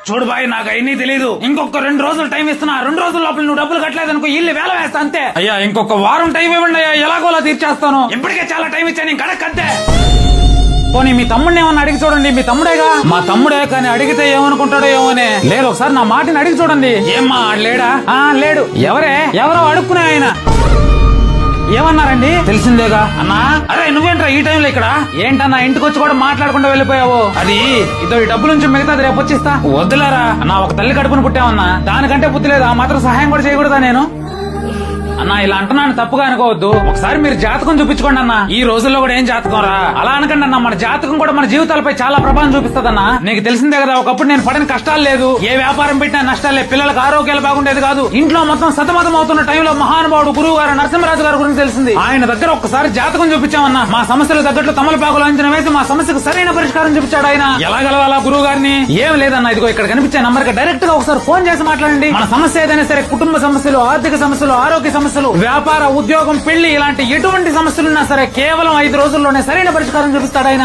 చూడు బాయ్, నాకు అవన్నీ తెలీదు. ఇంకొక 2 రోజులు టైం ఇస్తున్నా. 2 రోజుల లోపల నువ్వు డబ్బులు కట్టలేదనుకో ఇల్లు వేల వేస్తా అంతే. అయ్యా ఇంకొక వారం టైం ఇవ్వండి అయ్యా, ఎలాగోలా తీర్చేస్తాను. ఇప్పటికే చాలా టైం ఇచ్చాను, నేను కడకంతే. పోనీ మీ తమ్ముడిని ఏమన్నా అడిగి చూడండి. మీ తమ్ముడేగా. మా తమ్ముడే, కానీ అడిగితే ఏమనుకుంటాడో ఏమోనే. లేదు, ఒకసారి నా మాటని అడిగి చూడండి. ఏమ్మా లేడా? లేడు. ఎవరో అడుక్కునే ఆయన. ఏమన్నారండి? తెలిసిందేగా అన్నా. అరే నువ్వేంట్రా ఈ టైంలో ఇక్కడ? ఏంటన్నా ఇంటికి వచ్చి కూడా మాట్లాడకుండా వెళ్ళిపోయావు? అది ఇదో ఈ డబ్బుల నుంచి మిగతాది రేపు వచ్చిస్తా. వద్దులేరా అన్నా, ఒక తల్లి కడుపును పుట్టామన్నా, దానికంటే బుద్ధి లేదు. ఆ మాత్రం సహాయం కూడా చేయకూడదా నేను? అన్నా ఇలా అంటున్నాను, తప్పుగా అనుకోవద్దు. ఒకసారి మీరు జాతకం చూపించుకోండి అన్న. ఈ రోజుల్లో కూడా ఏం జాతకం రా, అలా అనకండి అన్న. మన జాతకం కూడా మన జీవితాలపై చాలా ప్రభావం చూపిస్తదన్నా. నీకు తెలిసిందే కదా, ఒకప్పుడు నేను పడిన కష్టాలు లేదు, ఏ వ్యాపారం పెట్టినా నష్టాలే, పిల్లలకు ఆరోగ్యాలు బాగుండేది కాదు, ఇంట్లో మొత్తం సతమతం అవుతున్న టైంలో మహానుభావుడు గురువు గారు నరసింహరాజు గారి గురించి తెలిసింది. ఆయన దగ్గర ఒక్కసారి జాతకం చూపించామన్నా. మా సమస్యలు తగ్గట్లు తమలపాకులు అంచనా వేసి మా సమస్యకు సరైన పరిష్కారం చూపించాడు ఆయన. ఎలా గెలవాలా గురువు గారిని? ఏం లేదన్నా, ఇదిగో ఇక్కడ కనిపించే నంబర్ కి డైరెక్ట్ గా ఒకసారి ఫోన్ చేసి మాట్లాడండి. మన సమస్య ఏదైనా సరే, కుటుంబ సమస్యలు, ఆర్థిక సమస్యలు, ఆరోగ్య సమస్యలు, వ్యాపార, ఉద్యోగం, పెళ్లి, ఇలాంటి ఎటువంటి సమస్యలున్నా సరే కేవలం 5 రోజుల్లోనే సరైన పరిష్కారం చూపిస్తాడు ఆయన.